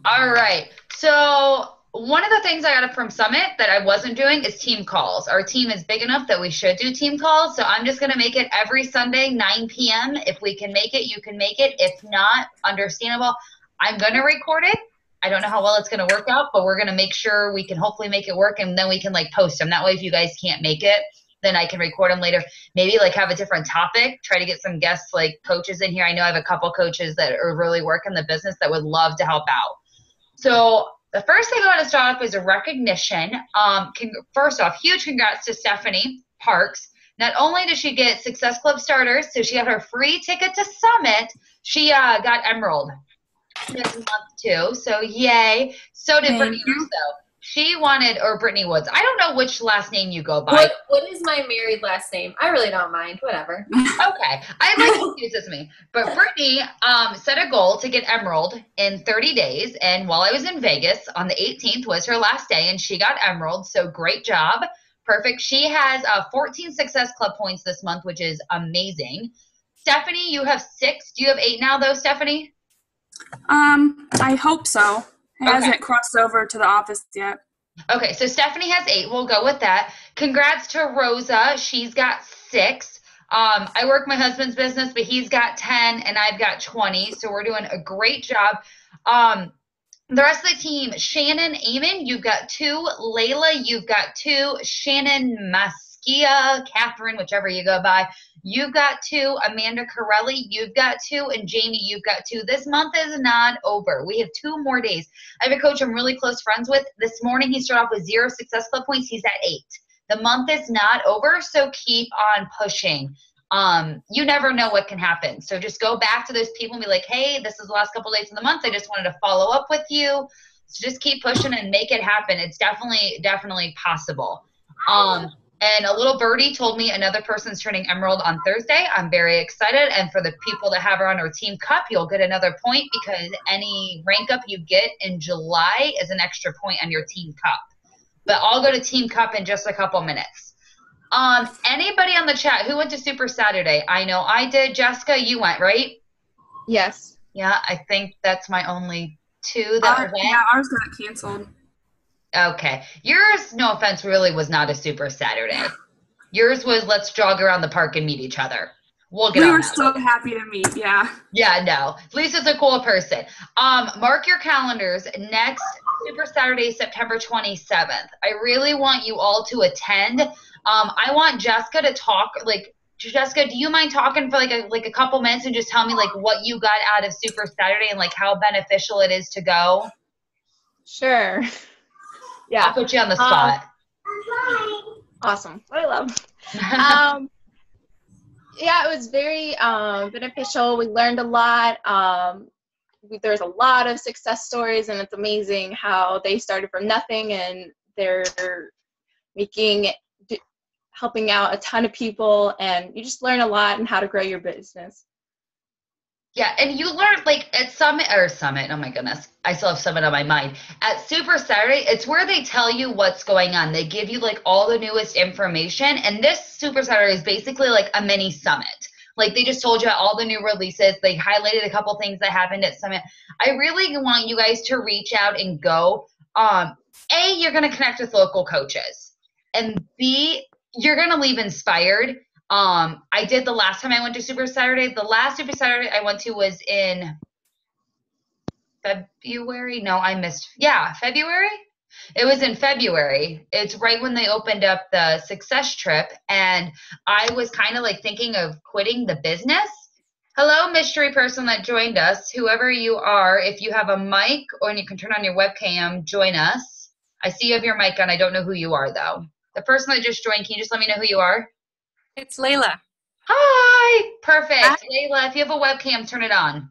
All right. So one of the things I got from Summit that I wasn't doing is team calls. Our team is big enough that we should do team calls. So I'm just going to make it every Sunday, 9 p.m. If we can make it, you can make it. If not, understandable. I'm going to record it. I don't know how well it's going to work out, but we're going to make sure we can hopefully make it work, and then we can like post them. That way, if you guys can't make it, then I can record them later. Maybe like have a different topic, try to get some guests like coaches in here. I know I have a couple coaches that are really working the business that would love to help out. So the first thing I want to start off is a recognition. First off, huge congrats to Stephanie Parks. Not only did she get Success Club starters, so she got her free ticket to Summit, she got Emerald this month too. So yay. So did Brittany Russo. She wanted, or Brittany Woods. I don't know which last name you go by. What is my married last name? I really don't mind. Whatever. Okay. I like confuses me. But Brittany set a goal to get Emerald in 30 days. And while I was in Vegas on the 18th was her last day, and she got Emerald. So great job. Perfect. She has 14 Success Club points this month, which is amazing. Stephanie, you have 6. Do you have 8 now, though, Stephanie? I hope so. It hasn't crossed over to the office yet. Okay, so Stephanie has 8. We'll go with that. Congrats to Rosa. She's got 6. I work my husband's business, but he's got 10 and I've got 20. So we're doing a great job. The rest of the team, Shannon Amon, you've got 2. Layla, you've got 2. Shannon Maskia, Catherine, whichever you go by, you've got 2. Amanda Corelli, you've got 2. And Jamie, you've got 2. This month is not over. We have 2 more days. I have a coach I'm really close friends with. This morning, he started off with 0 Success Club points. He's at 8. The month is not over, so keep on pushing. You never know what can happen. So just go back to those people and be like, hey, this is the last couple of days of the month. I just wanted to follow up with you. So just keep pushing and make it happen. It's definitely possible. And a little birdie told me another person's turning Emerald on Thursday. I'm very excited. And for the people that have her on our team cup, you'll get another point because any rank up you get in July is an extra point on your team cup. But I'll go to team cup in just a couple minutes. Anybody on the chat who went to Super Saturday? I know I did. Jessica, you went, right? Yes. Yeah, I think that's my only 2 that went. Yeah, ours got canceled. Okay. Yours, no offense, really was not a Super Saturday. Yours was let's jog around the park and meet each other. We'll get on that. We were so happy to meet, yeah. Yeah, no. Lisa's a cool person. Mark your calendars. Next Super Saturday, September 27th. I really want you all to attend. I want Jessica to talk. Like, Jessica, do you mind talking for like a couple minutes and just tell me like what you got out of Super Saturday and like how beneficial it is to go? Sure. Yeah. I'll put you on the spot. Awesome. I love. Yeah, it was very beneficial. We learned a lot. There's a lot of success stories, and it's amazing how they started from nothing and they're helping out a ton of people, and you just learn a lot and how to grow your business. Yeah, and you learn like at Summit, oh my goodness, I still have Summit on my mind. At Super Saturday, it's where they tell you what's going on. They give you like all the newest information, and this Super Saturday is basically like a mini Summit. Like they just told you all the new releases. They highlighted a couple things that happened at Summit. I really want you guys to reach out and go. A, you're going to connect with local coaches, and B, you're going to leave inspired. I did the last time I went to Super Saturday. The last Super Saturday I went to was in February. No, I missed. Yeah, February. It was in February. It's right when they opened up the Success Trip, and I was kind of like thinking of quitting the business. Hello, mystery person that joined us. Whoever you are, if you have a mic or you can turn on your webcam, join us. I see you have your mic on. I don't know who you are, though. The person that just joined, can you just let me know who you are? It's Layla. Hi. Perfect. Hi. Layla, if you have a webcam, turn it on.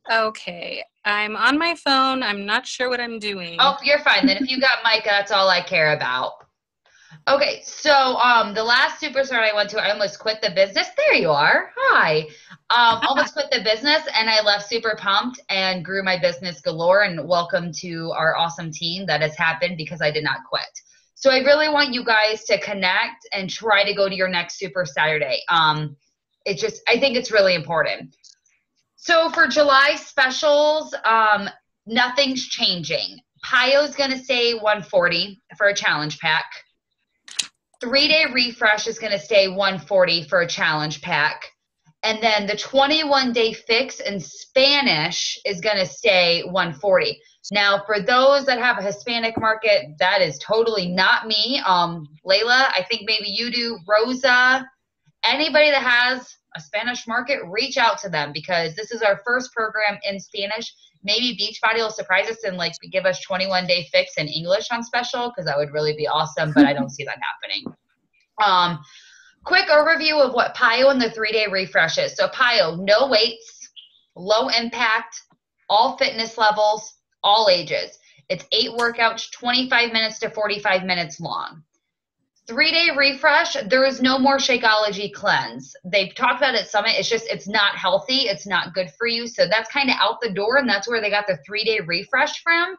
Okay. I'm on my phone. I'm not sure what I'm doing. Oh, you're fine. Then if you got Micah, that's all I care about. Okay, so the last Super Saturday I went to, I almost quit the business. There you are. Hi. Almost quit the business, and I left super pumped and grew my business galore, and welcome to our awesome team that has happened because I did not quit. So I really want you guys to connect and try to go to your next Super Saturday. I think it's really important. So for July specials, nothing's changing. Pio's going to stay 140 for a challenge pack. 3-day refresh is going to stay 140 for a challenge pack. And then the 21-day fix in Spanish is going to stay 140. Now, for those that have a Hispanic market, that is totally not me. Layla, I think maybe you do. Rosa, anybody that has a Spanish market, reach out to them because this is our first program in Spanish. Maybe Beachbody will surprise us and like give us 21-day fix in English on special because that would really be awesome, but I don't see that happening. Quick overview of what Pio and the 3-day refresh is. So Pio, no weights, low impact, all fitness levels, all ages. It's 8 workouts, 25 minutes to 45 minutes long. 3-day refresh, there is no more Shakeology cleanse. They've talked about it at Summit. It's just, it's not healthy. It's not good for you. So that's kind of out the door, and that's where they got the 3-day refresh from.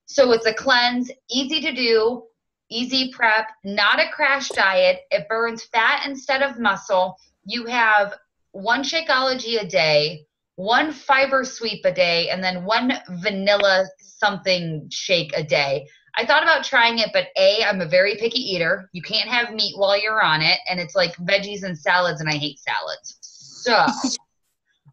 So it's a cleanse, easy to do, easy prep, not a crash diet. It burns fat instead of muscle. You have 1 Shakeology a day, 1 fiber sweep a day, and then 1 vanilla something shake a day. I thought about trying it, but I'm a very picky eater. You can't have meat while you're on it, and it's like veggies and salads, and I hate salads. So,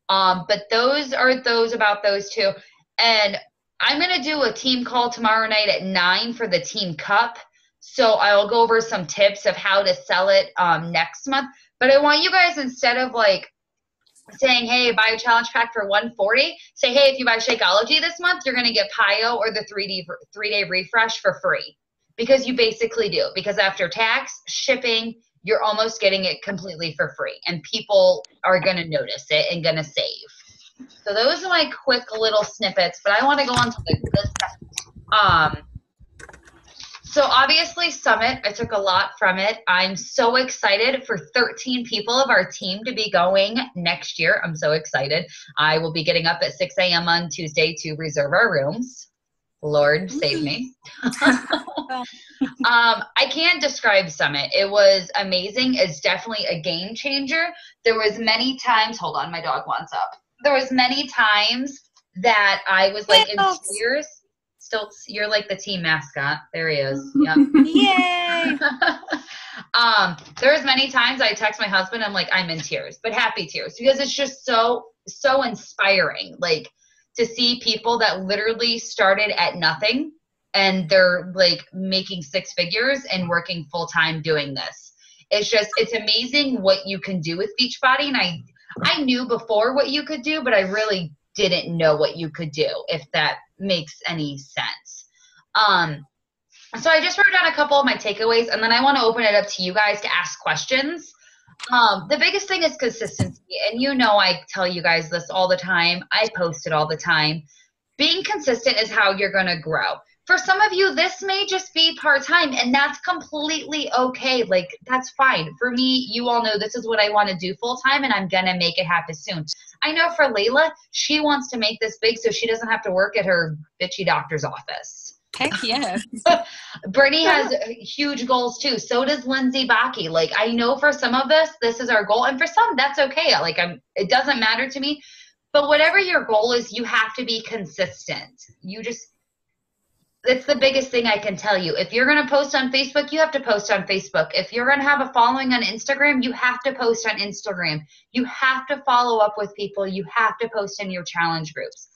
but those are about those two. And I'm going to do a team call tomorrow night at 9 for the Team Cup. So I'll go over some tips of how to sell it next month. But I want you guys, instead of like saying, hey, buy a challenge pack for 140, say, hey, if you buy Shakeology this month, you're going to get Pio or the 3-day refresh for free. Because you basically do. Because after tax, shipping, you're almost getting it completely for free. And people are going to notice it and going to save. So those are my quick little snippets. But I want to go on to the good stuff. So obviously Summit, I took a lot from it. I'm so excited for 13 people of our team to be going next year. I'm so excited. I will be getting up at 6 a.m. on Tuesday to reserve our rooms. Lord save me. I can't describe Summit. It was amazing. It's definitely a game changer. There was many times, hold on, my dog wants up. There was many times that I was like in tears. Still, you're like the team mascot. There he is. Yep. Yay! There was many times I text my husband, I'm like, I'm in tears, but happy tears, because it's just so inspiring. Like to see people that literally started at nothing and they're like making 6 figures and working full time doing this. It's amazing what you can do with Beachbody. And I knew before what you could do, but I really didn't know what you could do, if that makes any sense. So I just wrote down a couple of my takeaways, and then I want to open it up to you guys to ask questions. The biggest thing is consistency, and you know I tell you guys this all the time. I post it all the time. Being consistent is how you're going to grow. For some of you, this may just be part-time, and that's completely okay. Like, that's fine. For me, you all know this is what I want to do full-time, and I'm going to make it happen soon. I know for Layla, she wants to make this big so she doesn't have to work at her bitchy doctor's office. Heck yes. Brittany has huge goals too. So does Lindsay Bakke. Like, I know for some of us, this is our goal, and for some, that's okay. Like, it doesn't matter to me. But whatever your goal is, you have to be consistent. It's the biggest thing I can tell you. If you're going to post on Facebook, you have to post on Facebook. If you're going to have a following on Instagram, you have to post on Instagram. You have to follow up with people. You have to post in your challenge groups.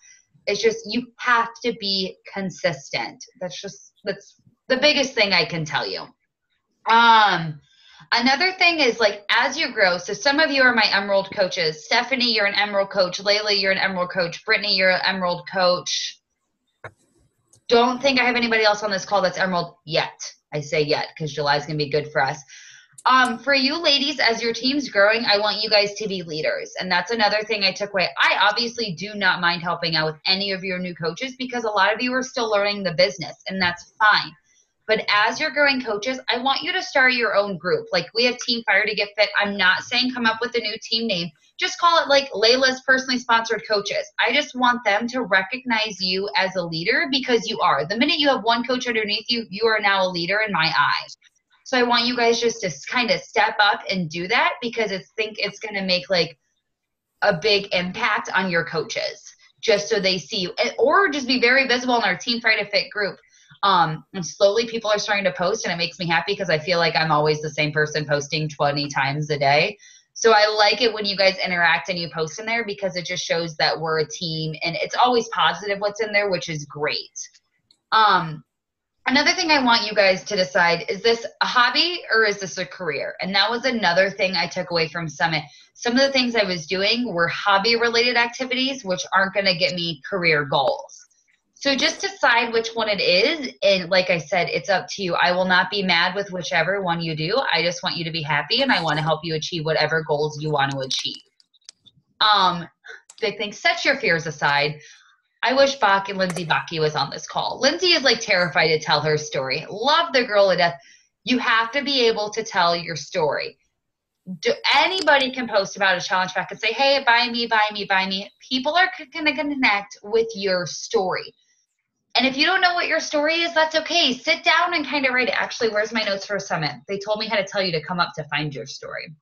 It's just, you have to be consistent. That's the biggest thing I can tell you. Another thing is, like, as you grow, so some of you are my Emerald coaches. Stephanie, you're an Emerald coach. Layla, you're an Emerald coach. Brittany, you're an Emerald coach. Don't think I have anybody else on this call that's Emerald yet. I say yet because July is going to be good for us. For you ladies, as your team's growing, I want you guys to be leaders. And that's another thing I took away. I obviously do not mind helping out with any of your new coaches because a lot of you are still learning the business, and that's fine. But as you're growing coaches, I want you to start your own group. Like, we have Team Fire to Get Fit. I'm not saying come up with a new team name. Just call it like Layla's personally sponsored coaches. I just want them to recognize you as a leader because you are. The minute you have one coach underneath you, you are now a leader in my eyes. So I want you guys just to kind of step up and do that because I think it's going to make like a big impact on your coaches. just so they see you, or just be very visible in our Team Fry to Fit group. And slowly people are starting to post, and it makes me happy because I feel like I'm always the same person posting 20 times a day. So I like it when you guys interact and you post in there because it just shows that we're a team, and it's always positive what's in there, which is great. Another thing I want you guys to decide, is this a hobby or is this a career? And that was another thing I took away from Summit. Some of the things I was doing were hobby-related activities, which aren't going to get me career goals. So just decide which one it is. And like I said, it's up to you. I will not be mad with whichever one you do. I just want you to be happy, and I want to help you achieve whatever goals you want to achieve. Big thing, set your fears aside. I wish Bach and Lindsay Bakke was on this call. Lindsay is like terrified to tell her story. Love the girl to death. You have to be able to tell your story. Anybody can post about a challenge pack and say, hey, buy me, buy me, buy me. People are going to connect with your story. And if you don't know what your story is, that's okay. Sit down and kind of write it. Actually, where's my notes for Summit? They told me how to tell you to come up to find your story.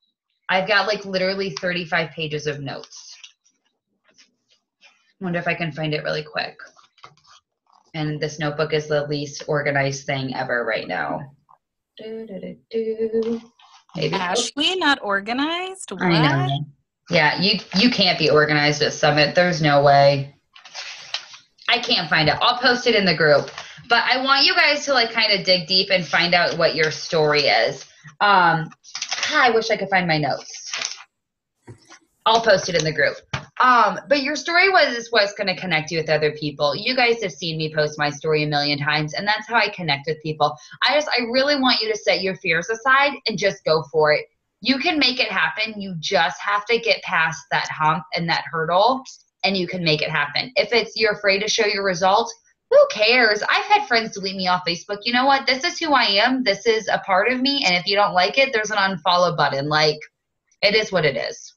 I've got like literally 35 pages of notes. Wonder if I can find it really quick. And this notebook is the least organized thing ever right now. Maybe. Ashley, not organized? What? I know. Yeah, you can't be organized at Summit. There's no way. I can't find it. I'll post it in the group. But I want you guys to like kind of dig deep and find out what your story is. I wish I could find my notes. I'll post it in the group. But your story was what's going to connect you with other people. You guys have seen me post my story a million times, and that's how I connect with people. I really want you to set your fears aside and just go for it. You can make it happen. You just have to get past that hump and that hurdle, and you can make it happen. If it's you're afraid to show your results, who cares? I've had friends delete me off Facebook. You know what? This is who I am. This is a part of me, and if you don't like it, there's an unfollow button. Like, it is what it is.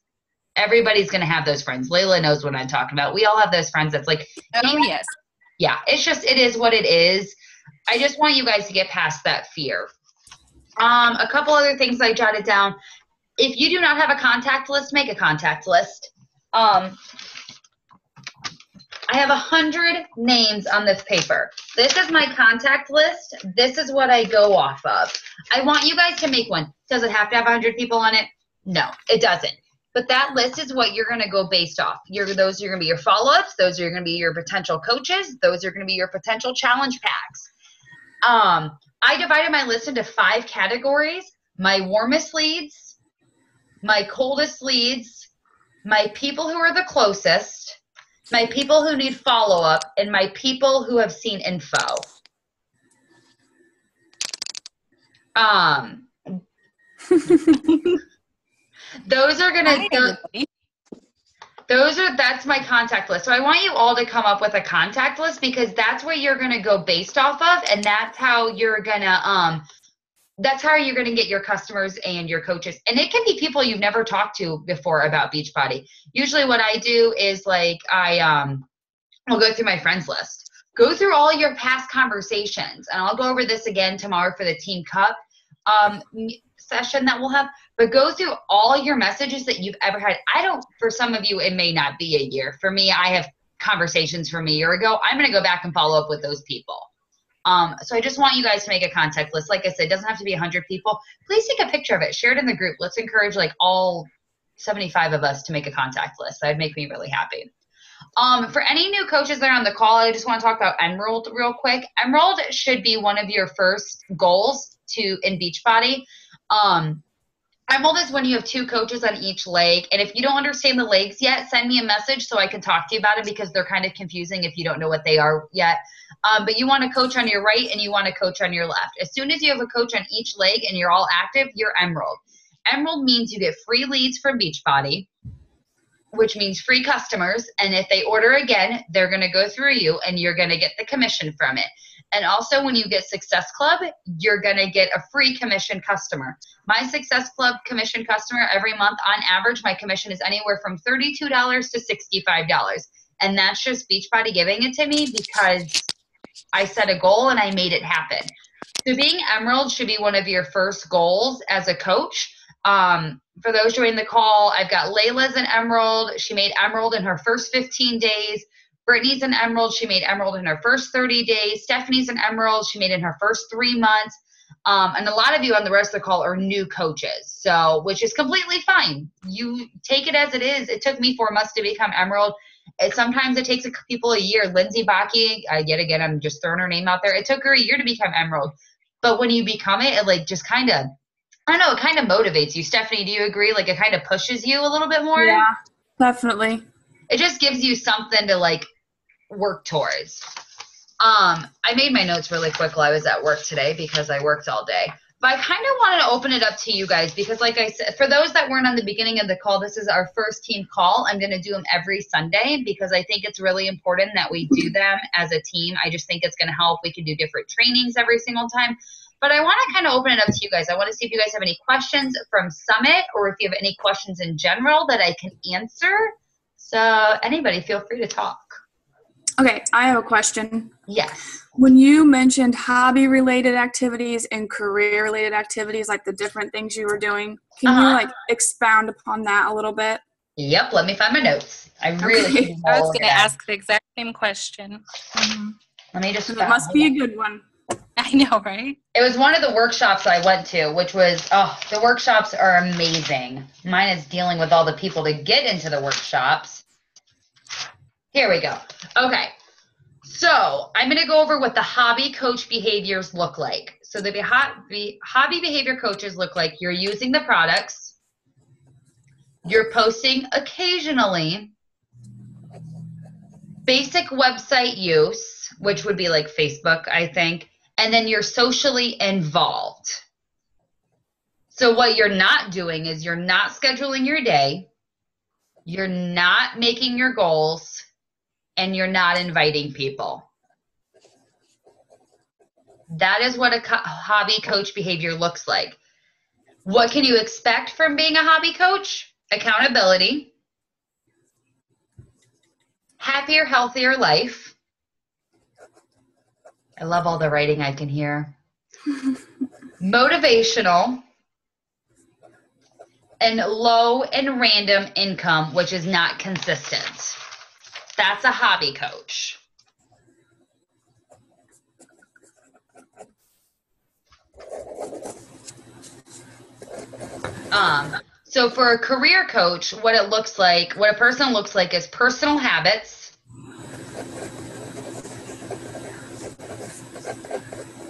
Everybody's going to have those friends. Layla knows what I'm talking about. We all have those friends that's like, Oh, yes. Yeah, it is what it is. I just want you guys to get past that fear. A couple other things I jotted down. If you do not have a contact list, make a contact list. I have 100 names on this paper. This is my contact list. This is what I go off of. I want you guys to make one. Does it have to have 100 people on it? No, it doesn't. But that list is what you're going to go based off. Those are going to be your follow-ups. Those are going to be your potential coaches. Those are going to be your potential challenge packs. I divided my list into 5 categories: my warmest leads, my coldest leads, my people who are the closest, my people who need follow-up, and my people who have seen info. Those are that's my contact list. So I want you all to come up with a contact list, because that's what you're going to go based off of, and that's how you're going to get your customers and your coaches. And it can be people you've never talked to before about Beachbody. Usually what I do is like I'll go through my friends list. Go through all your past conversations, and I'll go over this again tomorrow for the Team Cup session that we'll have. But go through all your messages that you've ever had. For some of you, it may not be a year. For me, I have conversations from a year ago. I'm going to go back and follow up with those people. So I just want you guys to make a contact list. Like I said, it doesn't have to be 100 people. Please take a picture of it. Share it in the group. Let's encourage like all 75 of us to make a contact list. That would make me really happy. For any new coaches that are on the call, I just want to talk about Emerald real quick. Emerald should be one of your first goals in Beachbody. Emerald is when you have 2 coaches on each leg. And if you don't understand the legs yet, send me a message so I can talk to you about it, because they're kind of confusing if you don't know what they are yet. But you want a coach on your right and you want a coach on your left. As soon as you have a coach on each leg and you're all active, you're Emerald. Emerald means you get free leads from Beachbody, which means free customers. And if they order again, they're going to go through you and you're going to get the commission from it. And also when you get Success Club, you're going to get a free commission customer. My Success Club commission customer, every month on average, my commission is anywhere from $32 to $65. And that's just Beachbody giving it to me because I set a goal and I made it happen. So being Emerald should be one of your first goals as a coach. For those joining the call, I've got Layla's an Emerald. She made Emerald in her first 15 days. Brittany's an emerald. She made emerald in her first 30 days. Stephanie's an emerald. She made it in her first 3 months. And a lot of you on the rest of the call are new coaches, so which is completely fine. You take it as it is. It took me 4 months to become emerald. Sometimes it takes people a year. Lindsay Baki, yet again, I'm just throwing her name out there. It took her a year to become emerald. But when you become it, it like just kind of, I don't know, it kind of motivates you. Stephanie, do you agree? Like it kind of pushes you a little bit more? Yeah, definitely. It just gives you something to like work towards. I made my notes really quick while I was at work today because I worked all day. But I kind of wanted to open it up to you guys because like I said, for those that weren't on the beginning of the call, this is our first team call. I'm going to do them every Sunday because I think it's really important that we do them as a team. I just think it's going to help. We can do different trainings every single time. But I want to kind of open it up to you guys. I want to see if you guys have any questions from Summit or if you have any questions in general that I can answer. So anybody, feel free to talk. Okay, I have a question. Yes. When you mentioned hobby-related activities and career-related activities, like the different things you were doing, can you like expound upon that a little bit? Yep, let me find my notes. I really I was going to ask the exact same question. Let me just. It must be a good one. I know, right? It was one of the workshops I went to, which was, the workshops are amazing. Mine is dealing with all the people to get into the workshops. Here we go. Okay. So I'm going to go over what the hobby coach behaviors look like. So the hobby behavior coaches look like you're using the products, you're posting occasionally, basic website use, which would be like Facebook, I think, and then you're socially involved. So what you're not doing is you're not scheduling your day, you're not making your goals, and you're not inviting people. That is what a hobby coach behavior looks like. What can you expect from being a hobby coach? Accountability, happier, healthier life. I love all the writing I can hear. Motivational, and low and random income, which is not consistent. That's a hobby coach. So for a career coach, what it looks like, what a person looks like is personal habits,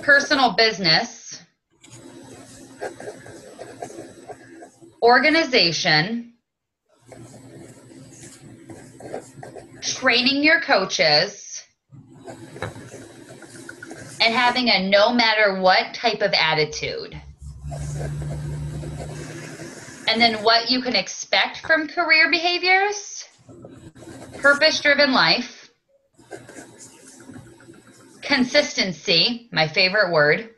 personal business, organization, training your coaches, and having a no matter what type of attitude. And then what you can expect from career behaviors: purpose-driven life, consistency, my favorite word,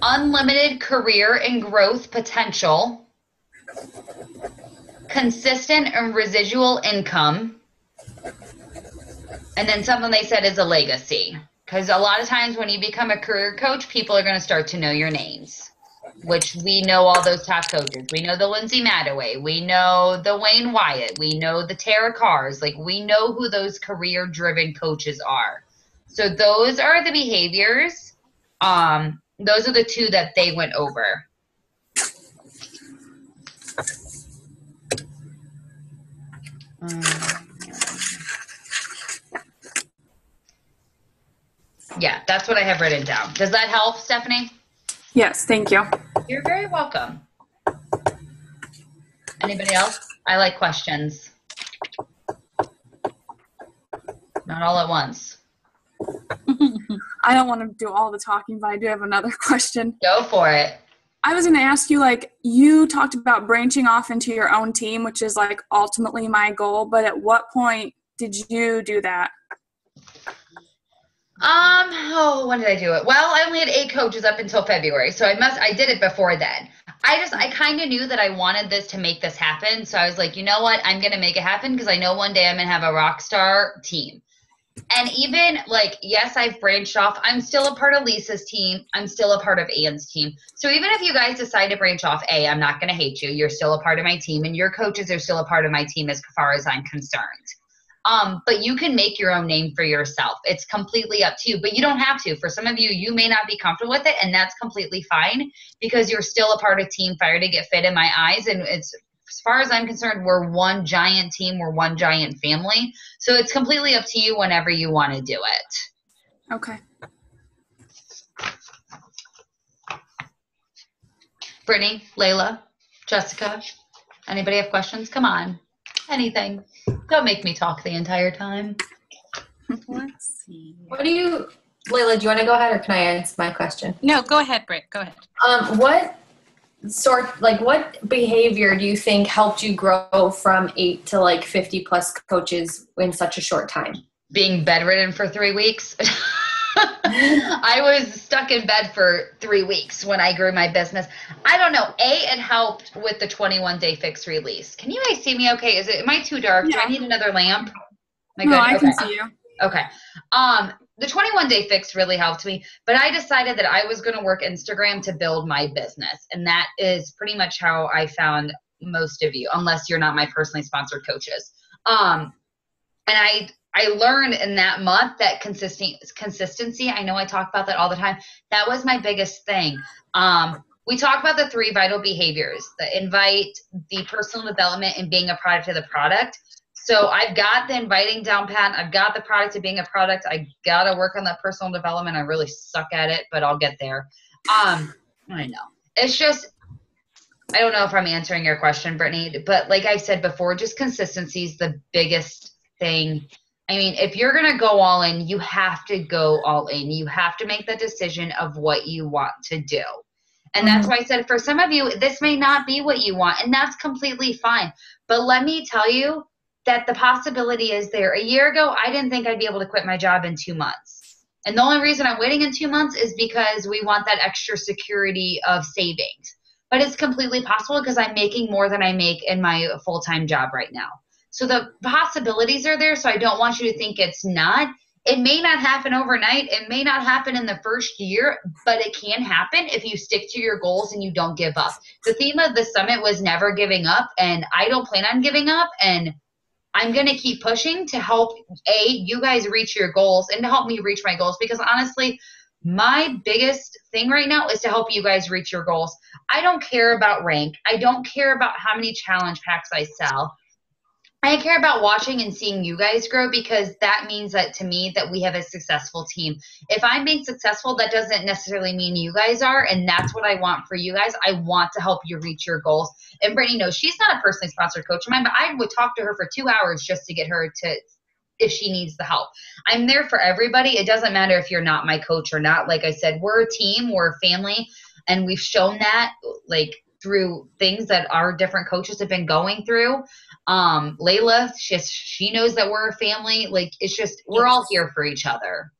unlimited career and growth potential, consistent and residual income, and then something they said is a legacy. Because a lot of times when you become a career coach, people are going to start to know your names, which we know all those top coaches. We know the Lindsay Madaway. We know the Wayne Wyatt. We know the Tara Cars. Like, we know who those career-driven coaches are. So those are the behaviors. Those are the two that they went over. Yeah, that's what I have written down. Does that help, Stephanie? Yes, thank you. You're very welcome. Anybody else? I like questions. Not all at once. I don't want to do all the talking, but I do have another question. Go for it. I was going to ask you, like, you talked about branching off into your own team, which is, like, ultimately my goal, but at what point did you do that? When did I do it? Well, I only had 8 coaches up until February, so I did it before then. I kind of knew that I wanted this to make this happen, so I was like, you know what? I'm going to make it happen because I know one day I'm going to have a rock star team. And even, like, yes, I've branched off. I'm still a part of Lisa's team. I'm still a part of Ann's team. So even if you guys decide to branch off, I'm not going to hate you. You're still a part of my team, and your coaches are still a part of my team as far as I'm concerned. But you can make your own name for yourself. It's completely up to you, but you don't have to. For some of you, you may not be comfortable with it, and that's completely fine because you're still a part of Team Fire to Get Fit in my eyes. And it's, as far as I'm concerned, we're one giant team. We're one giant family. So it's completely up to you whenever you want to do it. Okay. Brittany, Layla, Jessica, anybody have questions? Come on. Anything. Don't make me talk the entire time. Let's see. What do you, Layla, do you want to go ahead or can I answer my question? No, go ahead, Britt. Go ahead. What behavior do you think helped you grow from 8 to like 50 plus coaches in such a short time? Being bedridden for 3 weeks. I was stuck in bed for 3 weeks when I grew my business. I don't know. It helped with the 21-day fix release. Can you guys see me okay? Am I too dark? Yeah. Do I need another lamp? Am No, good? I can Okay. see you. Okay. The 21-day fix really helped me, but I decided that I was going to work Instagram to build my business. And that is pretty much how I found most of you, unless you're not my personally sponsored coaches. And I learned in that month that consistency, I know I talk about that all the time. That was my biggest thing. We talk about the 3 vital behaviors, the invite, the personal development, and being a product of the product. So I've got the inviting down pat. I've got the product of being a product. I got to work on that personal development. I really suck at it, but I'll get there. I know. It's just, I don't know if I'm answering your question, Brittany, but like I said before, just consistency is the biggest thing. I mean, if you're going to go all in, you have to go all in. You have to make the decision of what you want to do. And that's why I said for some of you, this may not be what you want, and that's completely fine. But let me tell you that the possibility is there. A year ago, I didn't think I'd be able to quit my job in 2 months. And the only reason I'm waiting in 2 months is because we want that extra security of savings. But it's completely possible because I'm making more than I make in my full-time job right now. So the possibilities are there, so I don't want you to think it's not. It may not happen overnight. It may not happen in the first year, but it can happen if you stick to your goals and you don't give up. The theme of the summit was never giving up, and I don't plan on giving up, and I'm going to keep pushing to help, you guys reach your goals and to help me reach my goals, because honestly, my biggest thing right now is to help you guys reach your goals. I don't care about rank. I don't care about how many challenge packs I sell. I care about watching and seeing you guys grow, because that means that to me that we have a successful team. If I'm being successful, that doesn't necessarily mean you guys are, and that's what I want for you guys. I want to help you reach your goals. And Brittany knows she's not a personally sponsored coach of mine, but I would talk to her for 2 hours just to get her to, if she needs the help. I'm there for everybody. It doesn't matter if you're not my coach or not. Like I said, we're a team, we're a family, and we've shown that like through things that our different coaches have been going through. Layla, she knows that we're a family. Like, it's just, we're all here for each other.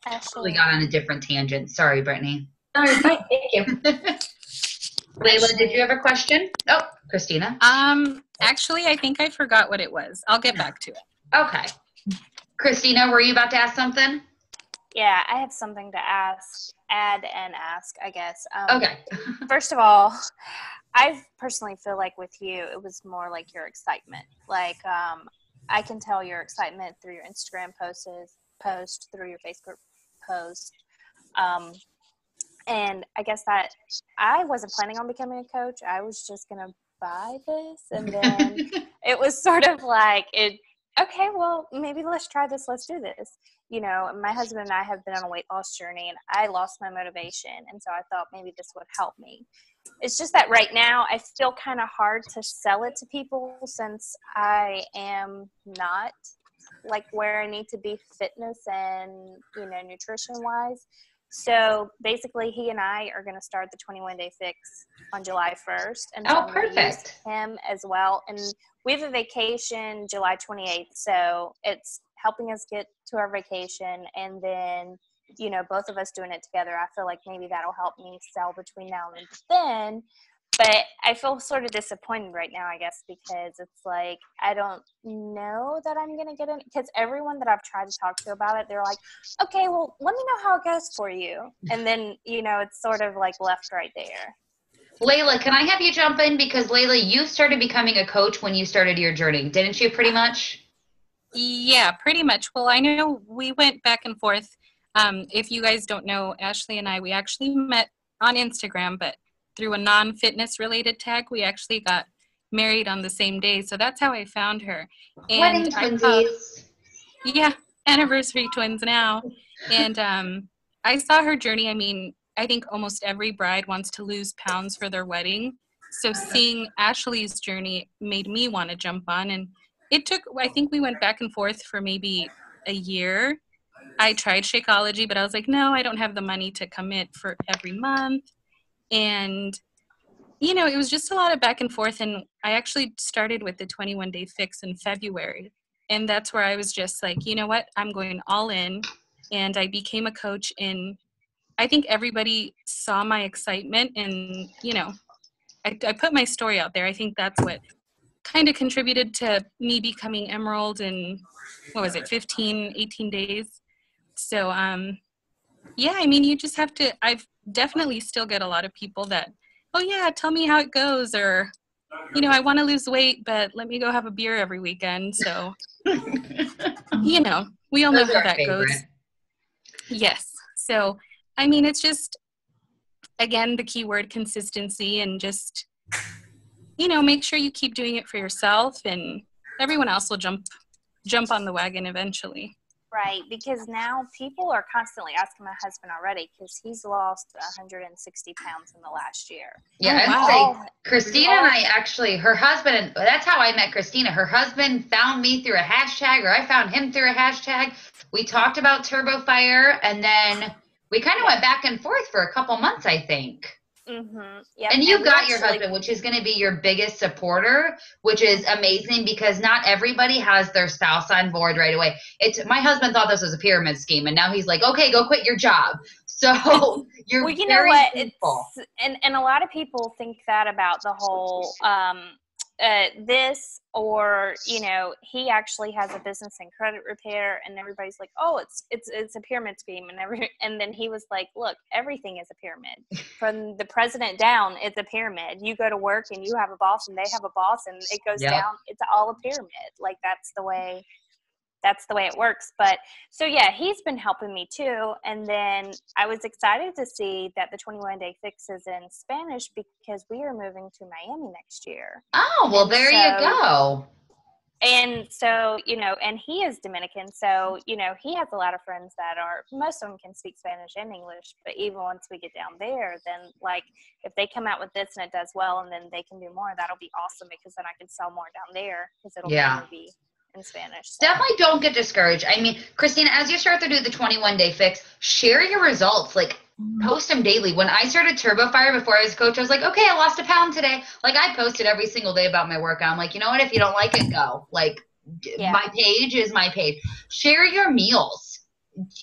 Absolutely. We got on a different tangent. Sorry, Brittany. No, you're fine. Thank you. Layla, did you have a question? Oh, Christina. Actually, I think I forgot what it was. I'll get back to it. Okay. Christina, were you about to ask something? Yeah, I have something to add, I guess. Okay. First of all, I personally feel like with you, it was more like your excitement. Like, I can tell your excitement through your Instagram post, through your Facebook post. And I guess that I wasn't planning on becoming a coach. I was just going to buy this. And then it was sort of like, okay, well, maybe let's try this. Let's do this. You know, my husband and I have been on a weight loss journey, and I lost my motivation. And so I thought maybe this would help me. It's just that right now I feel kind of hard to sell it to people since I am not like where I need to be fitness and, you know, nutrition wise. So basically he and I are going to start the 21-day fix on July 1st. And so I'm gonna use him as well. And we have a vacation July 28th. So it's helping us get to our vacation. And then, you know, both of us doing it together, I feel like maybe that'll help me sell between now and then. But I feel sort of disappointed right now, I guess, because it's like I don't know that I'm going to get in. Because everyone that I've tried to talk to about it, they're like, okay, well, let me know how it goes for you. And then, you know, it's sort of like left right there. Layla, can I have you jump in? Because, Layla, you started becoming a coach when you started your journey, didn't you, pretty much? Yeah, pretty much. Well, I know we went back and forth. If you guys don't know, Ashley and I, we actually met on Instagram, but through a non-fitness related tag, we actually got married on the same day. So that's how I found her. Wedding And I saw, twinsies. yeah, anniversary twins now. And I saw her journey. I mean, I think almost every bride wants to lose pounds for their wedding. So seeing Ashley's journey made me want to jump on. And it took, I think we went back and forth for maybe a year. I tried Shakeology, but I was like, no, I don't have the money to commit for every month. And, you know, it was just a lot of back and forth. And I actually started with the 21 Day Fix in February. And that's where I was just like, you know what, I'm going all in. And I became a coach. And I think everybody saw my excitement. And, you know, I put my story out there. I think that's what kind of contributed to me becoming Emerald in, 18 days. So, yeah, I mean, you just have to, I've definitely still get a lot of people that, oh yeah, tell me how it goes, or, you know, I want to lose weight, but let me go have a beer every weekend. So, you know, we all know Those how are our that goes. favorite. Yes. So, I mean, it's just, again, the key word, consistency, and just, you know, make sure you keep doing it for yourself, and everyone else will jump on the wagon eventually. Right, because now people are constantly asking my husband already because he's lost 160 pounds in the last year. Yeah, Oh, I'd wow. say Christina and I actually, her husband, that's how I met Christina. Her husband found me through a hashtag, or I found him through a hashtag. We talked about Turbo Fire, and then we kind of went back and forth for a couple months, I think. Mm-hmm. Yep. And you we got your actually- husband, which is going to be your biggest supporter, which is amazing because not everybody has their spouse on board right away. My husband thought this was a pyramid scheme, and now he's like, okay, go quit your job. So you're well, you know very what? thankful. And a lot of people think that about the whole this, or you know, he actually has a business in credit repair, and everybody's like, oh, it's a pyramid scheme, and then he was like, look, everything is a pyramid. From the president down, it's a pyramid. You go to work and you have a boss, and they have a boss, and it goes Yep. down. It's all a pyramid. Like that's the way it works. But so yeah, he's been helping me too. And then I was excited to see that the 21 Day Fix is in Spanish because we are moving to Miami next year. Oh, well, And there you go. And so, you know, and he is Dominican. So, you know, he has a lot of friends that most of them can speak Spanish and English. But even once we get down there, then like if they come out with this and it does well and then they can do more, that'll be awesome because then I can sell more down there because it'll mainly be in Spanish. So. Definitely don't get discouraged. I mean, Christina, as you start to do the 21 Day Fix, share your results. Like, post them daily. When I started Turbo Fire before I was a coach, I was like, okay, I lost a pound today. Like, I posted every single day about my workout. I'm like, you know what? If you don't like it, go. Like, my page is my page. Share your meals.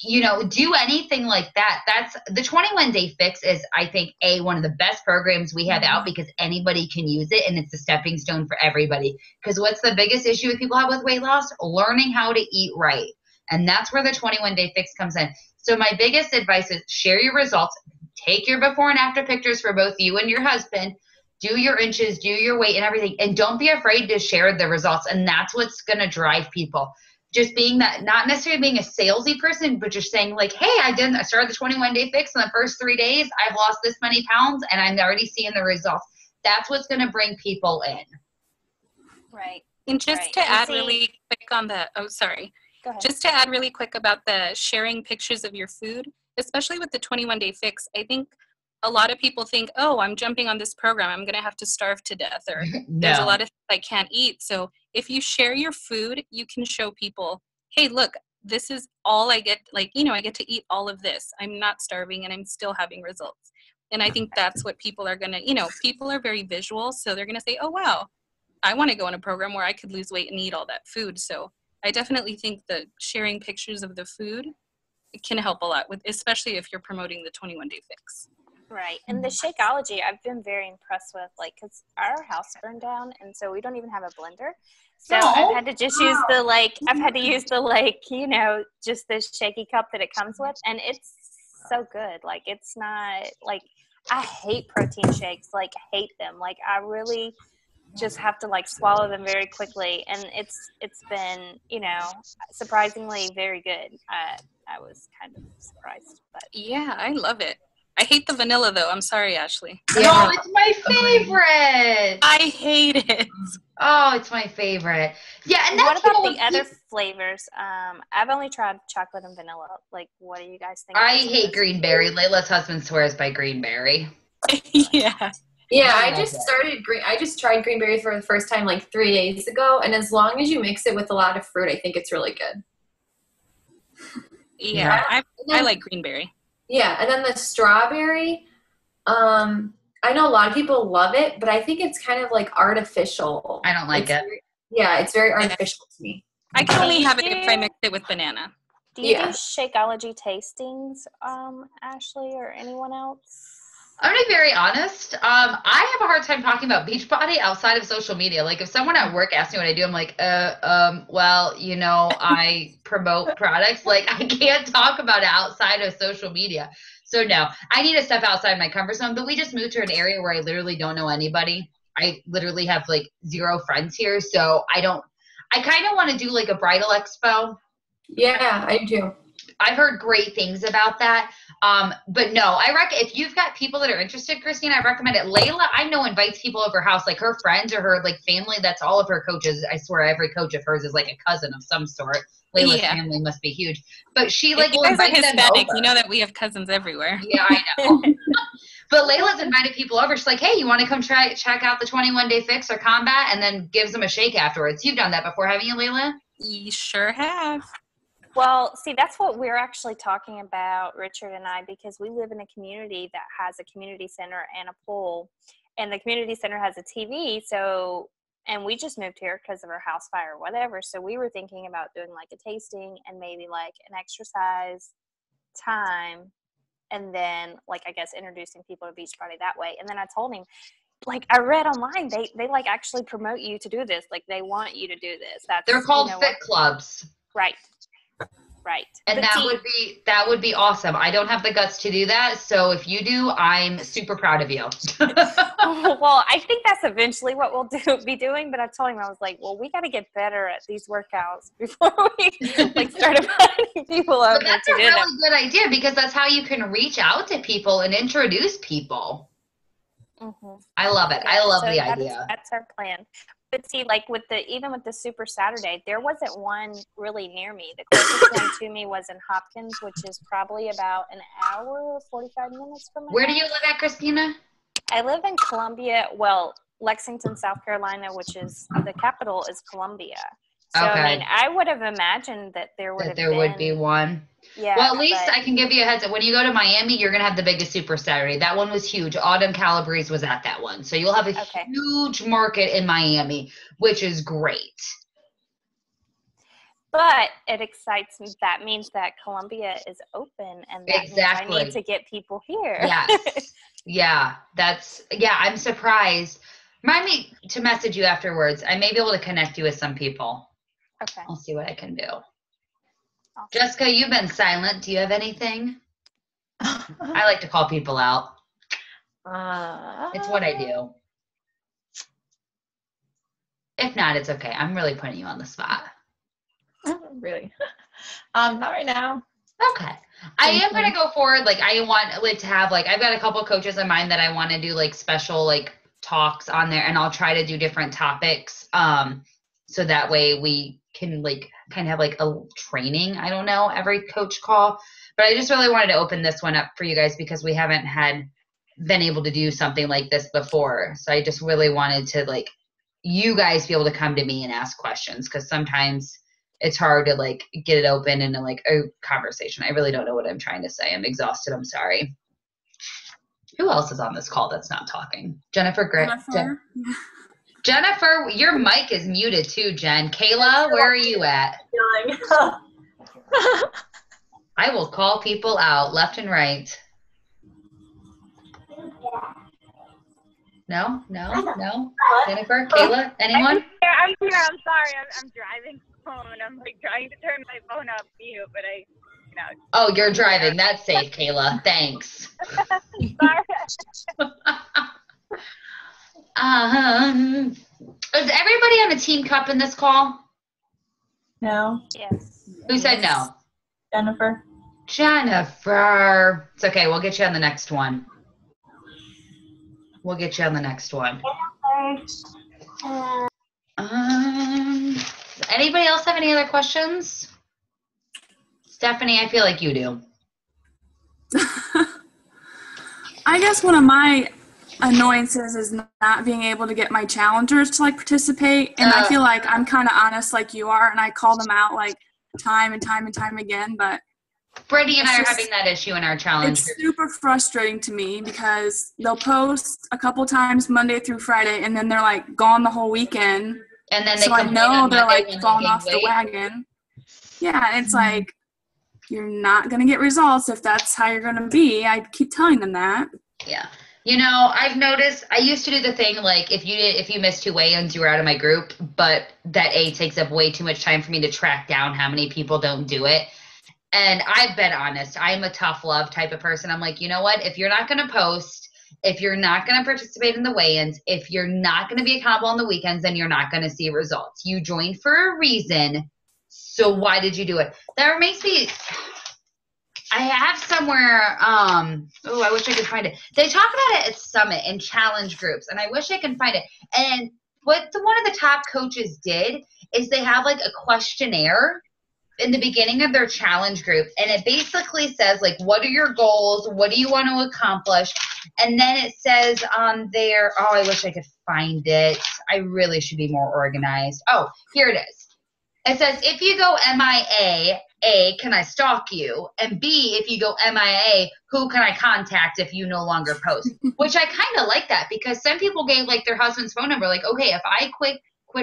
You know, do anything like that. That's the 21 Day Fix is, I think, one of the best programs we have out because anybody can use it, and it's a stepping stone for everybody. Because what's the biggest issue with people have with weight loss? Learning how to eat right. And that's where the 21 Day Fix comes in. So my biggest advice is share your results. Take your before and after pictures for both you and your husband. Do your inches, do your weight and everything. And don't be afraid to share the results. And that's what's going to drive people. Just being that, not necessarily being a salesy person, but just saying like, hey, I started the 21 Day Fix in the first 3 days. I've lost this many pounds and I'm already seeing the results. That's what's going to bring people in. Right. And just to add really quick on the, Go ahead. just to add really quick about the sharing pictures of your food, especially with the 21 Day Fix, I think a lot of people think, oh, I'm jumping on this program, I'm going to have to starve to death, or there's a lot of things I can't eat. So if you share your food, you can show people, hey, look, this is all I get. Like, you know, I get to eat all of this. I'm not starving and I'm still having results. And I think that's what people are going to, you know, people are very visual. So they're going to say, oh, wow, I want to go in a program where I could lose weight and eat all that food. So I definitely think that sharing pictures of the food can help a lot with, especially if you're promoting the 21 Day Fix. Right. And the Shakeology, I've been very impressed with, like, because our house burned down, and so we don't even have a blender. So I've had to just use you know, just this shaky cup that it comes with, and it's so good. Like, it's not, like, I hate protein shakes, like, hate them. Like, I really just have to like swallow them very quickly, and it's been, you know, surprisingly very good. I was kind of surprised, but Yeah, I love it. I hate the vanilla though. I'm sorry, Ashley. Oh, it's my favorite. I hate it. Oh, it's my favorite. Yeah, and what that's about what the other flavors? I've only tried chocolate and vanilla. Like, what do you guys think? I hate Greenberry. Layla's husband swears by Greenberry. Yeah. Yeah, I I love just it. I just tried greenberry for the first time like 3 days ago, and as long as you mix it with a lot of fruit, I think it's really good. Yeah, I like greenberry. Yeah, and then the strawberry, I know a lot of people love it, but I think it's kind of like artificial. I don't like it. It's very artificial to me. I can only have it if I mix it with banana. Do you do Shakeology tastings, Ashley, or anyone else? I'm gonna be very honest. I have a hard time talking about Beachbody outside of social media. Like, if someone at work asks me what I do, I'm like, well, you know, I promote products. Like, I can't talk about it outside of social media. So no, I need to step outside my comfort zone. But we just moved to an area where I literally don't know anybody. I literally have like 0 friends here, so I kind of want to do like a bridal expo. Yeah, I do. I've heard great things about that. But no, I reckon if you've got people that are interested, Christine, I recommend it. Layla, I know, invites people over her house, like her friends or her like family. That's all of her coaches. I swear every coach of hers is like a cousin of some sort. Layla's family must be huge. But she like will invite them over. You know that we have cousins everywhere. Yeah, I know. But Layla's invited people over. She's like, hey, you want to come check out the 21-day fix or combat? And then gives them a shake afterwards. You've done that before, haven't you, Layla? You sure have. Well, see, that's what we're actually talking about, Richard and I, because we live in a community that has a community center and a pool, and the community center has a TV. So, and we just moved here because of our house fire or whatever. So we were thinking about doing like a tasting and maybe like an exercise time, and then like, I guess, introducing people to Beachbody that way. And then I told him, like, I read online, they like actually promote you to do this. Like, they want you to do this. They're called fit clubs. Right. Right. And that would be awesome. I don't have the guts to do that. So if you do, I'm super proud of you. Well, I think that's eventually what we'll be doing. But I told him, I was like, well, we got to get better at these workouts before we like start inviting people over. That's a really good idea, because that's how you can reach out to people and introduce people. Mm-hmm. I love it. I love the idea. That's our plan. But see, like even with the Super Saturday, there wasn't one really near me. The closest one to me was in Hopkins, which is probably about an hour, 45 minutes from my Where house. do you live at, Christina? I live in Columbia, Lexington, South Carolina, which is the capital is Columbia. So, okay. I mean, I would have imagined that there would be one. Yeah. Well, at least I can give you a heads up. When you go to Miami, you're going to have the biggest Super Saturday. That one was huge. Autumn Calabrese was at that one. So you'll have a huge market in Miami, which is great. But it excites me. That means that Columbia is open, and that means I need to get people here. Yes. I'm surprised. Remind me to message you afterwards. I may be able to connect you with some people. Okay. I'll see what I can do. Awesome. Jessica, you've been silent. Do you have anything? I like to call people out. It's what I do. If not, it's okay. I'm really putting you on the spot. Really? Not right now. Okay. I am going to go forward. Like, I want to have, like, I've got a couple coaches in mind that I want to do, like, special, like, talks on there, and I'll try to do different topics. So that way we can, like, kind of have, like, a training, I don't know, every coach call. But I just really wanted to open this one up for you guys because we haven't been able to do something like this before. So I just really wanted to, like, you guys be able to come to me and ask questions, because sometimes it's hard to, like, get it open in like a conversation. I really don't know what I'm trying to say. I'm exhausted. I'm sorry. Who else is on this call that's not talking? Jennifer. Jennifer, your mic is muted too, Jen. Kayla, where are you at? I will call people out left and right. No. Jennifer, Kayla, anyone? I'm here. I'm sorry. I'm driving home and I'm like trying to turn my phone off mute, but Oh, you're driving. That's safe, Kayla. Thanks. Sorry. Is everybody on the team cup in this call? No. Yes. Who said no? Jennifer. Jennifer. It's okay. We'll get you on the next one. We'll get you on the next one. Does anybody else have any other questions? Stephanie, I feel like you do. I guess one of my annoyances is not being able to get my challengers to like participate, and I feel like I'm kind of honest like you are, and I call them out like time and time and time again, but Brittany and I are having that issue in our challenge it's group. super frustrating to me because they'll post a couple times Monday through Friday, and then they're like gone the whole weekend, And then they so I complain know on they're Monday like when they falling gain off the weight. wagon. Yeah, it's like you're not going to get results if that's how you're going to be. I keep telling them that. Yeah. You know, I've noticed I used to do the thing like if you missed 2 weigh-ins, you were out of my group, but that takes up way too much time for me to track down how many people don't do it. And I've been honest. I'm a tough love type of person. I'm like, you know what? If you're not going to post, if you're not going to participate in the weigh-ins, if you're not going to be accountable on the weekends, then you're not going to see results. You joined for a reason. So why did you do it? That makes me I have somewhere, I wish I could find it. They talk about it at Summit in challenge groups, and I wish I can find it. And what one of the top coaches did is they have like a questionnaire in the beginning of their challenge group, and it basically says like, what are your goals? What do you want to accomplish? And then it says on there, I wish I could find it. I really should be more organized. Oh, here it is. It says, if you go MIA, A, can I stalk you? And B, if you go MIA, who can I contact if you no longer post? Which I kind of like that because some people gave like their husband's phone number. Like, okay, if I quit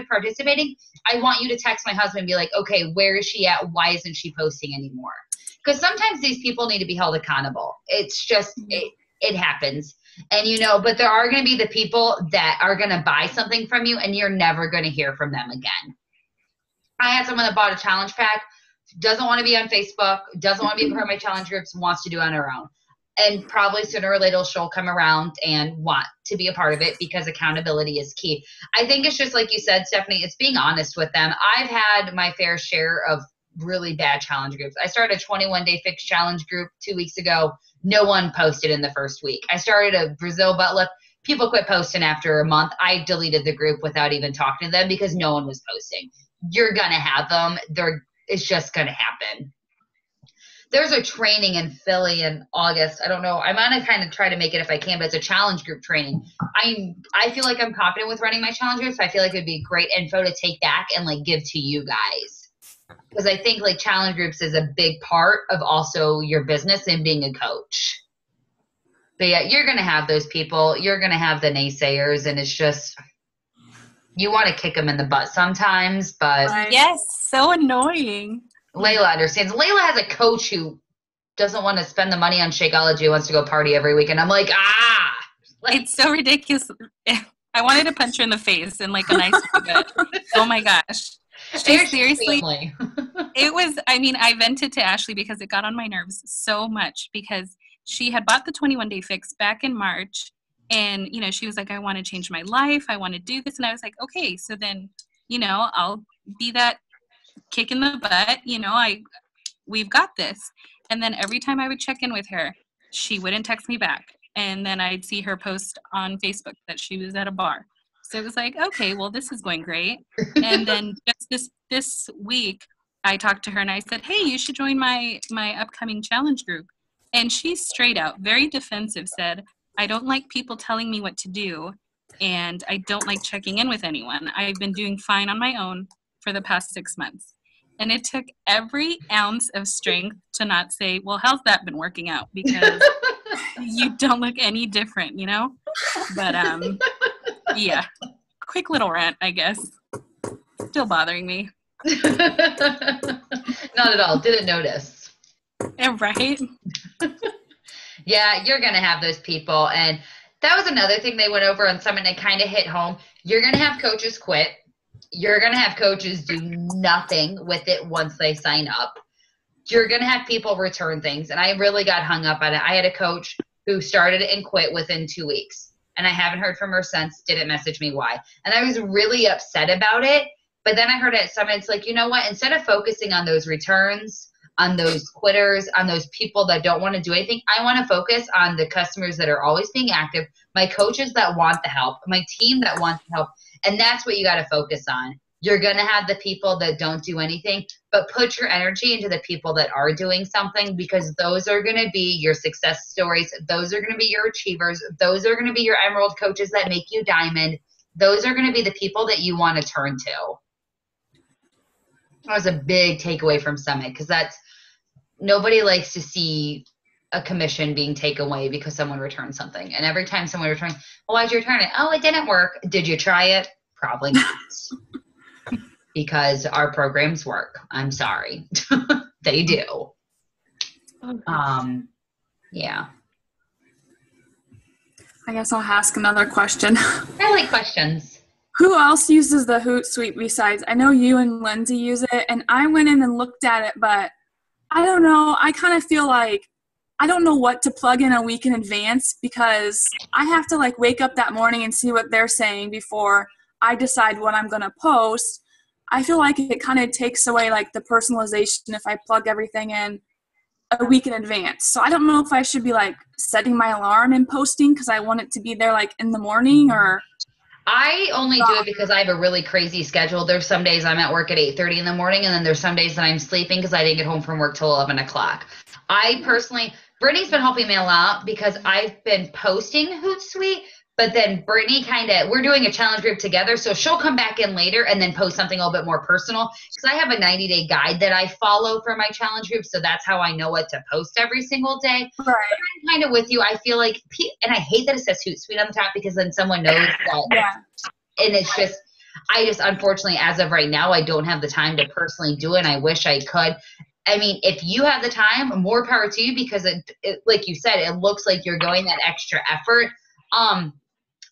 participating, I want you to text my husband and be like, okay, where is she at? Why isn't she posting anymore? Because sometimes these people need to be held accountable. It's just, it happens. And, you know, but there are going to be the people that are going to buy something from you and you're never going to hear from them again. I had someone that bought a challenge pack, doesn't want to be on Facebook, doesn't want to be part of my challenge groups, wants to do it on her own. And probably sooner or later she'll come around and want to be a part of it because accountability is key. I think it's just like you said, Stephanie, it's being honest with them. I've had my fair share of really bad challenge groups. I started a 21-day fix challenge group 2 weeks ago. No one posted in the first week. I started a Brazil butt lift. People quit posting after a month. I deleted the group without even talking to them because no one was posting. You're going to have them. It's just going to happen. There's a training in Philly in August. I don't know. I'm going to kind of try to make it if I can, but it's a challenge group training. I feel like I'm confident with running my challenge groups. So I feel like it would be great info to take back and like give to you guys. Because I think like challenge groups is a big part of also your business and being a coach. But yeah, you're going to have those people. You're going to have the naysayers, and it's just – you want to kick them in the butt sometimes, but yes, so annoying. Layla understands. Layla has a coach who doesn't want to spend the money on Shakeology, wants to go party every weekend. I'm like, it's so ridiculous. I wanted to punch her in the face in like a nice way, but oh my gosh. She seriously, it was, I mean, I vented to Ashley because it got on my nerves so much because she had bought the 21-day fix back in March. And, you know, she was like, I want to change my life. I want to do this. And I was like, okay, so then, you know, I'll be that kick in the butt. You know, we've got this. And then every time I would check in with her, she wouldn't text me back. And then I'd see her post on Facebook that she was at a bar. So it was like, okay, well, this is going great. And then just this week, I talked to her and I said, hey, you should join my upcoming challenge group. And she straight out, very defensive, said, I don't like people telling me what to do, and I don't like checking in with anyone. I've been doing fine on my own for the past 6 months. And it took every ounce of strength to not say, well, how's that been working out? Because you don't look any different, you know? But, yeah, quick little rant, I guess. Still bothering me. Not at all. Didn't notice. Right? Yeah, you're going to have those people. And that was another thing they went over on Summit and it kind of hit home. You're going to have coaches quit. You're going to have coaches do nothing with it once they sign up. You're going to have people return things. And I really got hung up on it. I had a coach who started and quit within 2 weeks. and I haven't heard from her since. Didn't message me why. And I was really upset about it. But then I heard at Summit, it's like, you know what? Instead of focusing on those returns, on those quitters, on those people that don't want to do anything, I want to focus on the customers that are always being active, my coaches that want the help, my team that wants the help. And that's what you got to focus on. You're going to have the people that don't do anything, but put your energy into the people that are doing something, because those are going to be your success stories. Those are going to be your achievers. Those are going to be your emerald coaches that make you diamond. Those are going to be the people that you want to turn to. That was a big takeaway from Summit, because that's nobody likes to see a commission being taken away because someone returned something. And every time someone returns, well, why'd you return it? Oh, it didn't work. Did you try it? Probably not. Because our programs work. I'm sorry. They do. Yeah. I guess I'll ask another question. I like questions. Who else uses the Hootsuite besides? I know you and Lindsay use it, and I went in and looked at it, but I don't know. I kind of feel like I don't know what to plug in a week in advance, because I have to like wake up that morning and see what they're saying before I decide what I'm going to post. I feel like it kind of takes away like the personalization if I plug everything in a week in advance. So I don't know if I should be like setting my alarm and posting because I want it to be there like in the morning, or I only do it because I have a really crazy schedule. There's some days I'm at work at 8:30 in the morning, and then there's some days that I'm sleeping because I didn't get home from work till 11 o'clock. I personally, Brittany's been helping me a lot because I've been posting Hootsuite, but then Brittany we're doing a challenge group together, so she'll come back in later and then post something a little bit more personal, because I have a 90-day guide that I follow for my challenge group, so that's how I know what to post every single day. Right. But I'm kind of with you. I feel like, and I hate that it says Hootsuite on the top, because then someone knows that. Yeah. And it's just, unfortunately, as of right now, I don't have the time to personally do it, and I wish I could. I mean, if you have the time, more power to you, because it like you said, it looks like you're going that extra effort.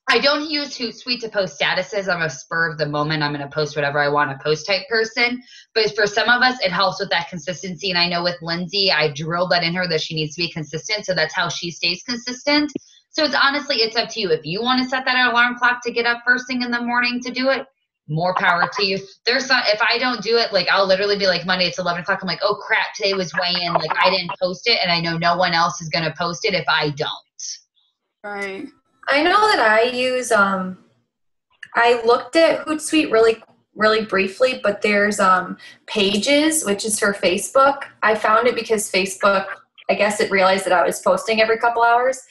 I don't use Hootsuite to post statuses. I'm a spur of the moment. I'm going to post whatever I want to post type person. But for some of us, it helps with that consistency. And I know with Lindsay, I drilled that in her that she needs to be consistent. So that's how she stays consistent. So it's up to you. If you want to set that alarm clock to get up first thing in the morning to do it, more power to you. If I don't do it, like I'll literally be like Monday, it's 11 o'clock. I'm like, oh crap, today was weigh-in. Like I didn't post it. And I know no one else is going to post it if I don't. Right. I know that I use, I looked at Hootsuite really, really briefly, but there's Pages, which is for Facebook. I found it because Facebook, I guess it realized that I was posting every couple hours.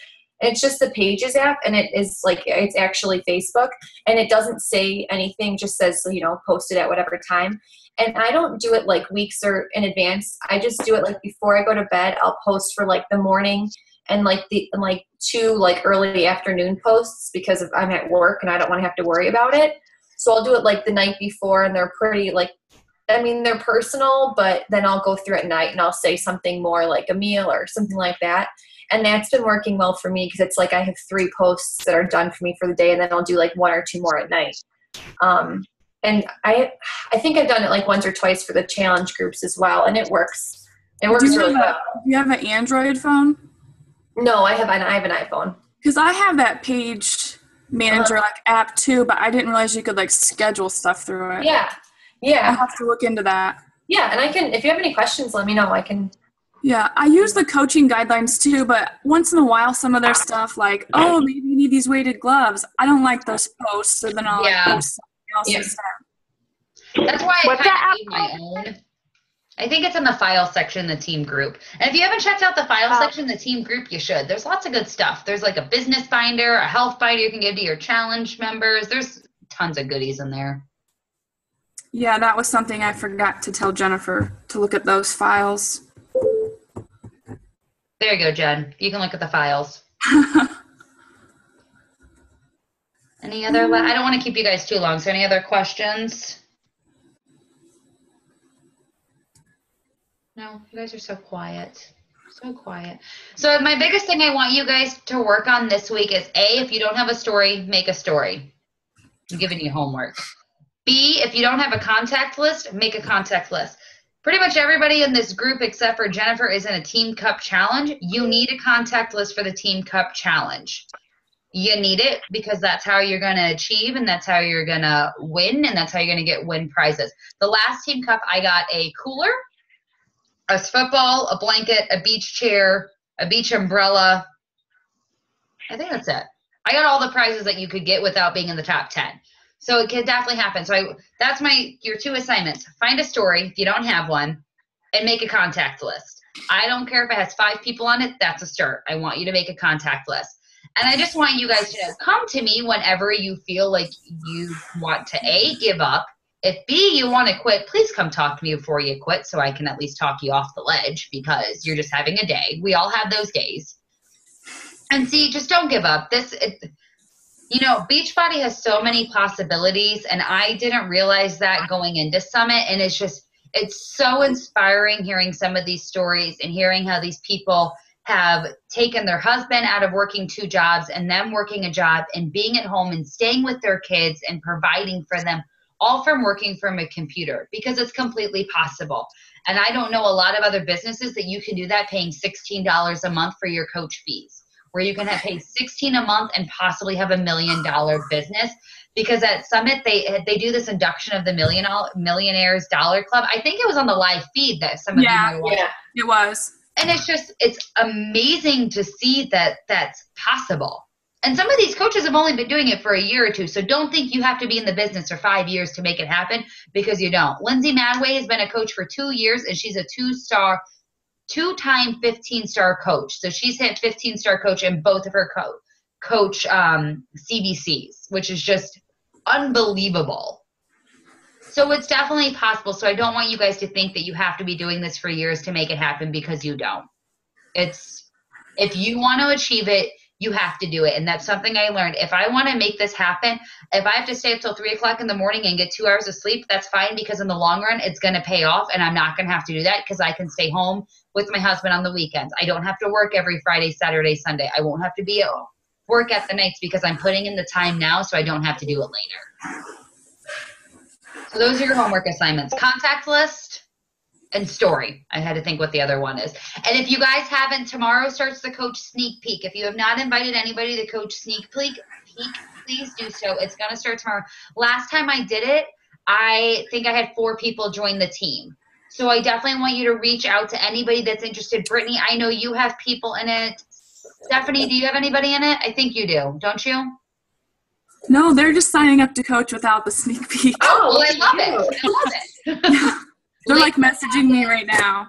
And it's just the Pages app, and it is like, it's actually Facebook, and it doesn't say anything, just says, post it at whatever time. And I don't do it like weeks or in advance. I just do it like before I go to bed. I'll post for like the morning and like two like early afternoon posts, because if I'm at work and I don't want to have to worry about it. So I'll do it like the night before, and they're pretty they're personal, but then I'll go through at night and I'll say something more like a meal or something like that. And that's been working well for me, because it's like I have 3 posts that are done for me for the day, and then I'll do like 1 or 2 more at night. And I think I've done it like once or twice for the challenge groups as well, and it works. It works really well. Do you have an Android phone? No, I have an iPhone. Because I have that Page Manager app too, but I didn't realize you could like schedule stuff through it. Yeah. I'll have to look into that. Yeah, and I can, if you have any questions, let me know. I can. Yeah, I use the coaching guidelines too, but once in a while, some of their stuff like, oh, maybe you need these weighted gloves. I don't like those posts, so then I'll post something else instead. That's why I kind of made my own. I think it's in the file section, the team group. And if you haven't checked out the file section, the team group, you should. There's lots of good stuff. There's like a business binder, a health binder you can give to your challenge members. There's tons of goodies in there. Yeah, that was something I forgot to tell Jennifer, to look at those files. There you go, Jen. You can look at the files. Any other? I don't want to keep you guys too long. So any other questions? No, you guys are so quiet. So quiet. So my biggest thing I want you guys to work on this week is A, if you don't have a story, make a story. I'm giving you homework. B, if you don't have a contact list, make a contact list. Pretty much everybody in this group except for Jennifer is in a Team Cup challenge. You need a contact list for the Team Cup challenge. You need it because that's how you're going to achieve and that's how you're going to win and that's how you're going to get win prizes. The last team cup, I got a cooler, a football, a blanket, a beach chair, a beach umbrella. I think that's it. I got all the prizes that you could get without being in the top 10. So it could definitely happen. So that's your 2 assignments. Find a story if you don't have one and make a contact list. I don't care if it has 5 people on it. That's a start. I want you to make a contact list. And I just want you guys to come to me whenever you feel like you want to A, give up. If B, you want to quit, please come talk to me before you quit so I can at least talk you off the ledge because you're just having a day. We all have those days. And C, just don't give up. Beachbody has so many possibilities, and I didn't realize that going into Summit, and it's so inspiring hearing some of these stories and hearing how these people have taken their husband out of working 2 jobs and them working a job and being at home and staying with their kids and providing for them, all from working from a computer, because it's completely possible. And I don't know a lot of other businesses that you can do that paying $16 a month for your coach fees, where you can pay $16 a month and possibly have $1 million business. Because at Summit, they do this induction of the Millionaires Dollar Club. I think it was on the live feed that some of you might watch. Yeah, it was. And it's amazing to see that that's possible. And some of these coaches have only been doing it for a year or 2. So don't think you have to be in the business for 5 years to make it happen, because you don't. Lindsay Madway has been a coach for 2 years, and she's a 2-time 15-star coach. So she's hit 15-star coach in both of her coach CBCs, which is just unbelievable. So it's definitely possible. So I don't want you guys to think that you have to be doing this for years to make it happen, because you don't. If you want to achieve it, you have to do it. And that's something I learned. If I want to make this happen, if I have to stay up till 3 o'clock in the morning and get 2 hours of sleep, that's fine, because in the long run, it's going to pay off, and I'm not going to have to do that because I can stay home with my husband on the weekends. I don't have to work every Friday, Saturday, Sunday. I won't have to be at work at the nights because I'm putting in the time now, so I don't have to do it later. So those are your homework assignments. Contact list and story. I had to think what the other one is. And if you guys haven't, tomorrow starts the Coach Sneak Peek. If you have not invited anybody to Coach Sneak Peek, please do so. It's going to start tomorrow. Last time I did it, I think I had 4 people join the team. So I definitely want you to reach out to anybody that's interested. Brittany, I know you have people in it. Stephanie, do you have anybody in it? I think you do, don't you? No, they're just signing up to coach without the sneak peek. Oh, well, I love it. They're like messaging me right now.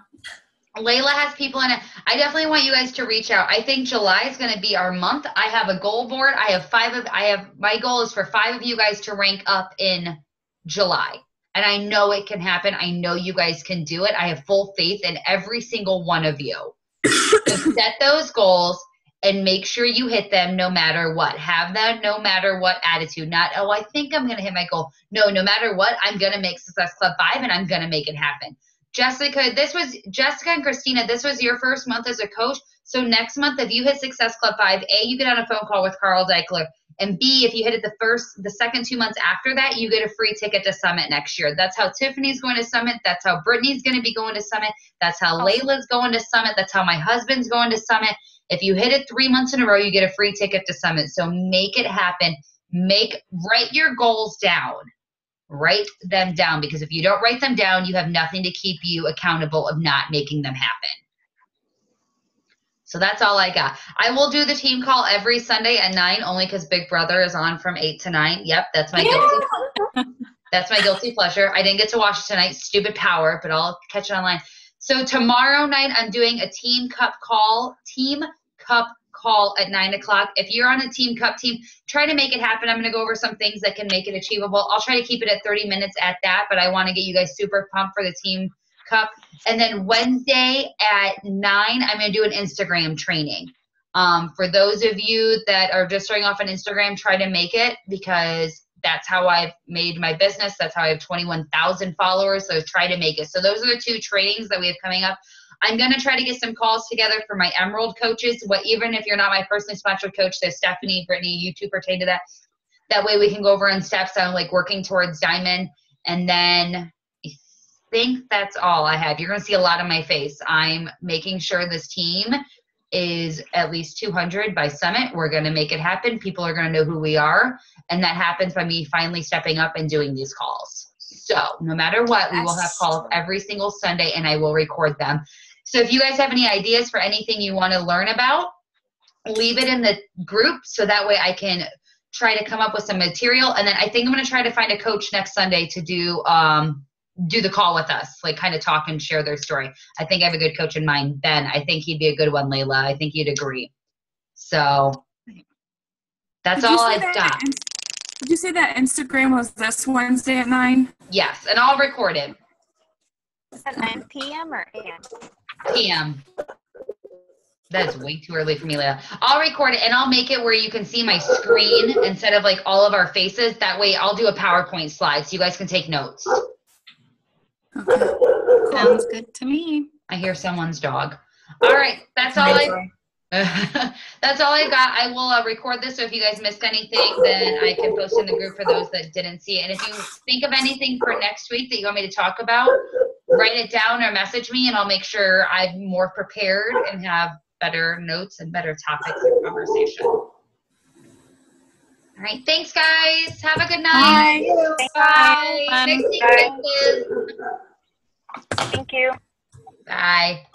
Layla has people in it. I definitely want you guys to reach out. I think July is going to be our month. I have a goal board. My goal is for 5 of you guys to rank up in July. And I know it can happen. I know you guys can do it. I have full faith in every single one of you. So set those goals and make sure you hit them no matter what. Have that no matter what attitude. Not, oh, I think I'm going to hit my goal. No matter what, I'm going to make Success Club 5 and I'm going to make it happen. Jessica and Christina, this was your first month as a coach. So next month, if you hit Success Club 5, A, you get on a phone call with Carl Deichler. And B, if you hit it the second 2 months after that, you get a free ticket to Summit next year. That's how Tiffany's going to Summit. That's how Brittany's going to be going to Summit. That's how Layla's going to Summit. That's how my husband's going to Summit. If you hit it 3 months in a row, you get a free ticket to Summit. So make it happen. Write your goals down. Write them down, because if you don't write them down, you have nothing to keep you accountable of not making them happen. So that's all I got. I will do the team call every Sunday at 9, only because Big Brother is on from 8 to 9. Yep, that's my guilty pleasure. I didn't get to watch it tonight. Stupid Power, but I'll catch it online. So tomorrow night, I'm doing a Team Cup call at 9 o'clock. If you're on a Team Cup team, try to make it happen. I'm going to go over some things that can make it achievable. I'll try to keep it at 30 minutes at that, but I want to get you guys super pumped for the Team Cup. And then Wednesday at 9, I'm going to do an Instagram training. For those of you that are just starting off on Instagram, try to make it, because that's how I've made my business. That's how I have 21,000 followers. So try to make it. So those are the 2 trainings that we have coming up. I'm going to try to get some calls together for my Emerald coaches. Even if you're not my personally sponsored coach, there's Stephanie, Brittany, you 2 pertain to that. That way we can go over in steps on like working towards Diamond. And then I think that's all I have. You're going to see a lot of my face. I'm making sure this team is at least 200 by Summit. We're going to make it happen. People are going to know who we are. And that happens by me finally stepping up and doing these calls. So no matter what, we will have calls every single Sunday, and I will record them. So if you guys have any ideas for anything you want to learn about, leave it in the group so that way I can try to come up with some material. And then I think I'm going to try to find a coach next Sunday to do the call with us, like kind of talk and share their story. I think I have a good coach in mind, Ben. I think he'd be a good one, Layla. I think you'd agree. So that's all I've got. Did you say that Instagram was this Wednesday at 9? Yes, and I'll record it. Is that 9 p.m. or a.m.? PM. That is way too early for me, Layla. I'll record it, and I'll make it where you can see my screen instead of like all of our faces. That way I'll do a PowerPoint slide so you guys can take notes. Okay. Sounds good to me. I hear someone's dog. All right, that's all that's all I've got. I will record this, so if you guys missed anything, then I can post in the group for those that didn't see it. And if you think of anything for next week that you want me to talk about, write it down or message me, and I'll make sure I'm more prepared and have better notes and better topics of conversation. All right, thanks, guys. Have a good night. Bye. Bye. Next week, Thank you. Bye.